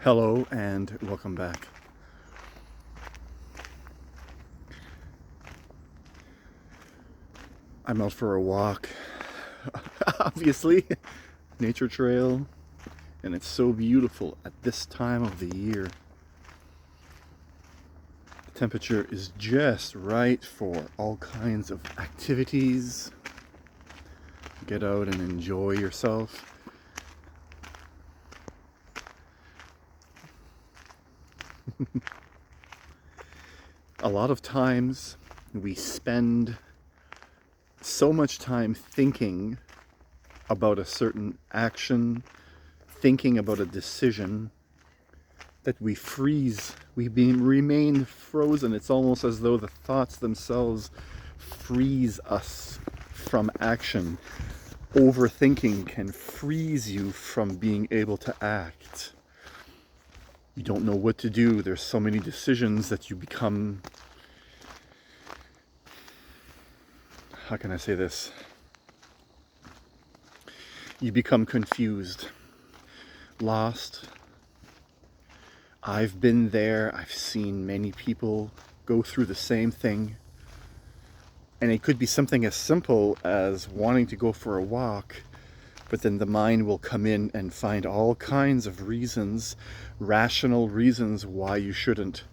Hello and welcome back. I'm out for a walk, obviously, nature trail, and it's so beautiful at this time of the year. The temperature is just right for all kinds of activities. Get out and enjoy yourself. A lot of times we spend so much time thinking about a certain action, thinking about a decision, that we freeze, remain frozen. It's almost as though the thoughts themselves freeze us from action. Overthinking can freeze you from being able to act. You don't know what to do. There's so many decisions that you become, how can I say this? You become confused, lost. I've been there. I've seen many people go through the same thing. And it could be something as simple as wanting to go for a walk, but then the mind will come in and find all kinds of reasons, rational reasons why you shouldn't.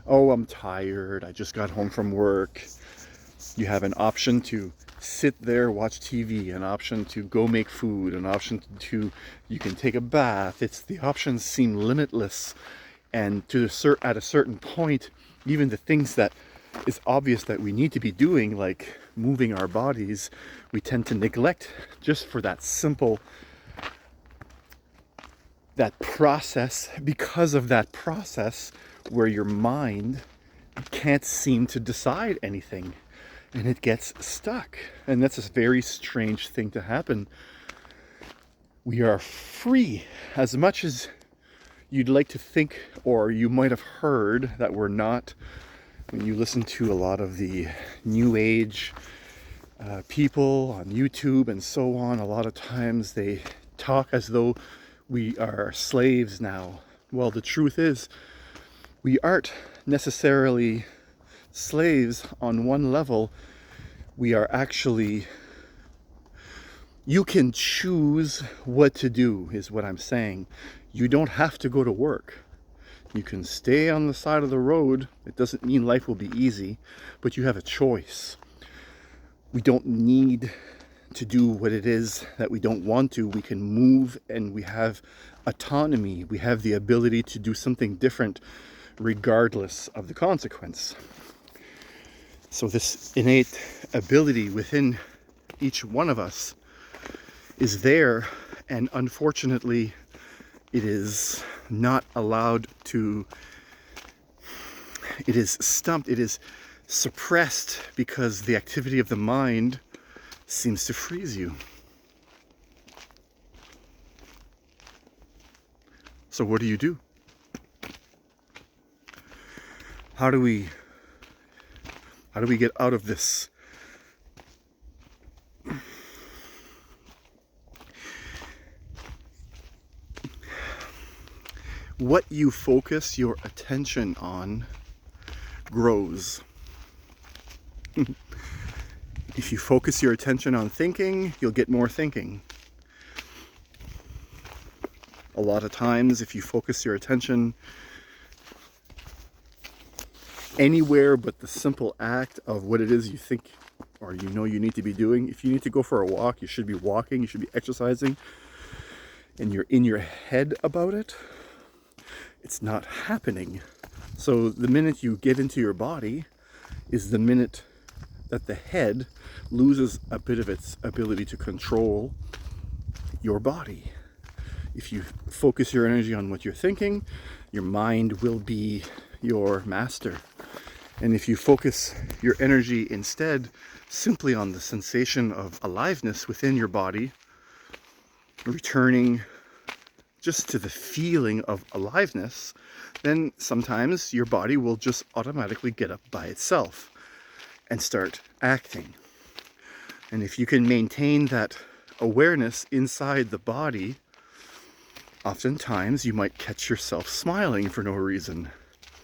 Oh, I'm tired. I just got home from work. You have an option to sit there, watch TV, an option to go make food, an option to, you can take a bath. The options seem limitless. And at a certain point, even the things that is obvious that we need to be doing, like moving our bodies, we tend to neglect just for that process, because of that process where your mind can't seem to decide anything and it gets stuck. And that's a very strange thing to happen. We are free. As much as you'd like to think, or you might have heard that we're not, when you listen to a lot of the new age people on YouTube and so on, a lot of times they talk as though we are slaves now. Well, the truth is, we aren't necessarily slaves on one level. We are actually, you can choose what to do, is what I'm saying. You don't have to go to work. You can stay on the side of the road. It doesn't mean life will be easy, but you have a choice. We don't need to do what it is that we don't want to. We can move, and we have autonomy. We have the ability to do something different regardless of the consequence. So this innate ability within each one of us is there, and unfortunately it is not allowed to, it is stumped, it is suppressed, because the activity of the mind seems to freeze you. So what do? How do we get out of this? What you focus your attention on grows. If you focus your attention on thinking, you'll get more thinking. A lot of times, if you focus your attention anywhere but the simple act of what it is you think or you know you need to be doing, if you need to go for a walk, you should be walking, you should be exercising, and you're in your head about it, it's not happening. So the minute you get into your body is the minute that the head loses a bit of its ability to control your body. If you focus your energy on what you're thinking, your mind will be your master. And if you focus your energy instead simply on the sensation of aliveness within your body, returning just to the feeling of aliveness, then sometimes your body will just automatically get up by itself and start acting. And if you can maintain that awareness inside the body, oftentimes you might catch yourself smiling for no reason.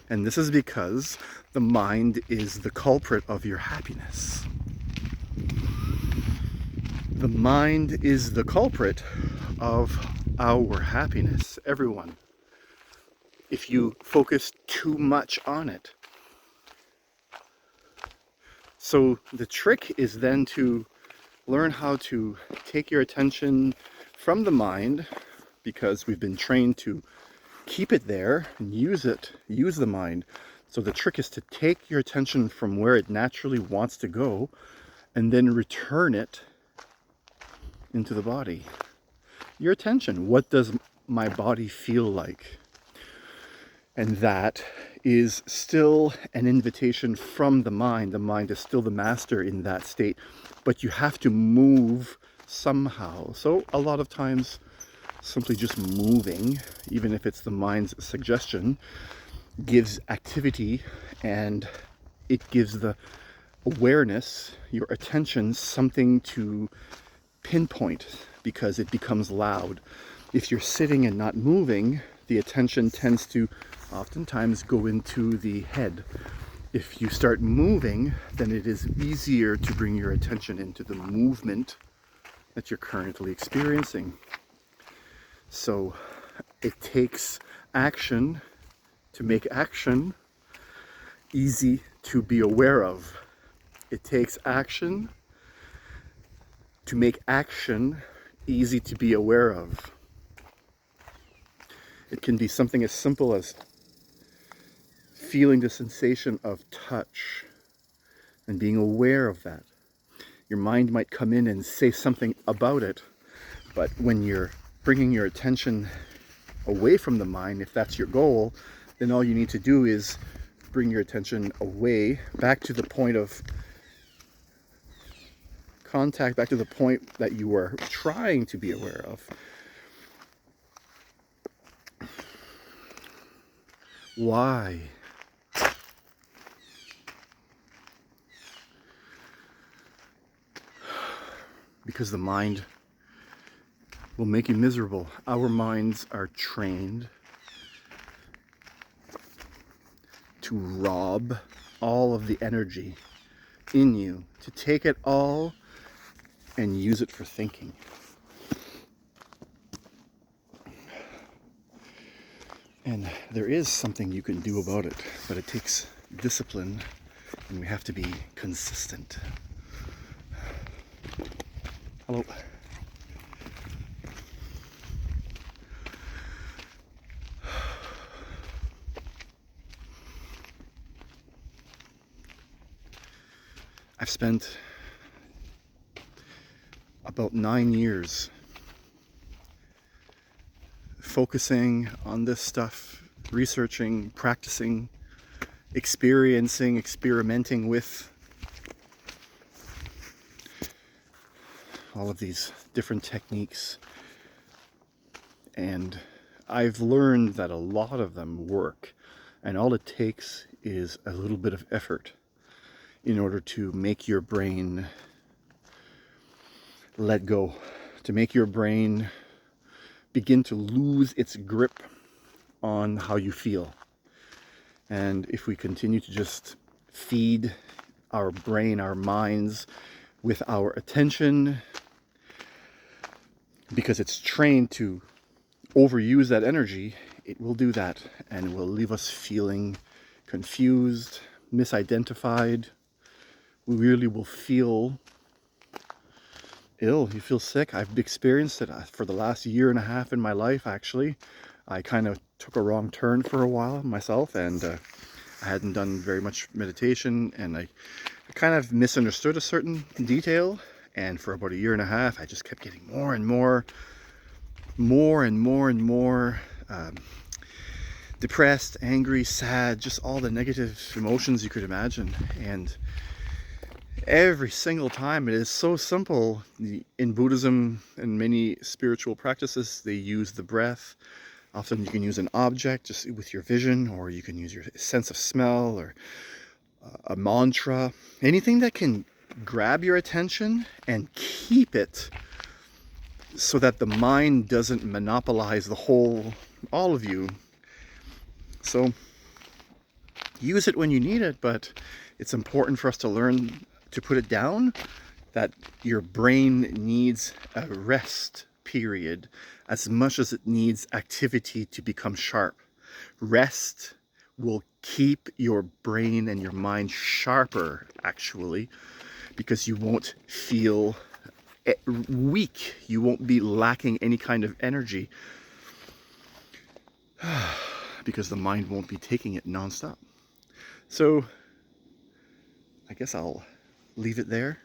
And this is because the mind is the culprit of your happiness. The mind is the culprit of our happiness, everyone. If you focus too much on it. So the trick is then to learn how to take your attention from the mind, because we've been trained to keep it there and use the mind. So the trick is to take your attention from where it naturally wants to go and then return it into the body. Your attention, what does my body feel like? And that is still an invitation from the mind. The mind is still the master in that state, but you have to move somehow. So a lot of times, simply just moving, even if it's the mind's suggestion, gives activity, and it gives the awareness, your attention, something to pinpoint, because it becomes loud. If you're sitting and not moving, the attention tends to oftentimes go into the head. If you start moving, then it is easier to bring your attention into the movement that you're currently experiencing. So it takes action to make action easy to be aware of. It takes action to make action easy to be aware of. It can be something as simple as feeling the sensation of touch and being aware of that. Your mind might come in and say something about it, but when you're bringing your attention away from the mind, if that's your goal, then all you need to do is bring your attention away, back to the point of contact, back to the point that you were trying to be aware of. Why? Because the mind will make you miserable. Our minds are trained to rob all of the energy in you, to take it all and use it for thinking. And there is something you can do about it, but it takes discipline, and we have to be consistent. Hello. I've spent about 9 years focusing on this stuff, researching, practicing, experiencing, experimenting with all of these different techniques. And I've learned that a lot of them work, and all it takes is a little bit of effort in order to make your brain let go, to make your brain begin to lose its grip on how you feel. And if we continue to just feed our brain, our minds, with our attention, because it's trained to overuse that energy, it will do that, and it will leave us feeling confused, misidentified. We really will feel ill. You feel sick. I've experienced it for the last 1.5 years in my life, actually. I kind of took a wrong turn for a while myself, and I hadn't done very much meditation, and I kind of misunderstood a certain detail, and for about 1.5 years I just kept getting more and more depressed, angry, sad, just all the negative emotions you could imagine. And every single time, it is so simple. In Buddhism and many spiritual practices, they use the breath. Often you can use an object just with your vision, or you can use your sense of smell, or a mantra, anything that can grab your attention and keep it so that the mind doesn't monopolize all of you. So use it when you need it, but it's important for us to learn to put it down, that your brain needs a rest period as much as it needs activity to become sharp. Rest will keep your brain and your mind sharper, actually, because you won't feel weak. You won't be lacking any kind of energy because the mind won't be taking it nonstop. So I guess I'll leave it there.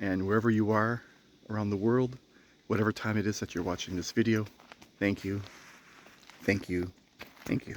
And wherever you are around the world, whatever time it is that you're watching this video, thank you, thank you, thank you.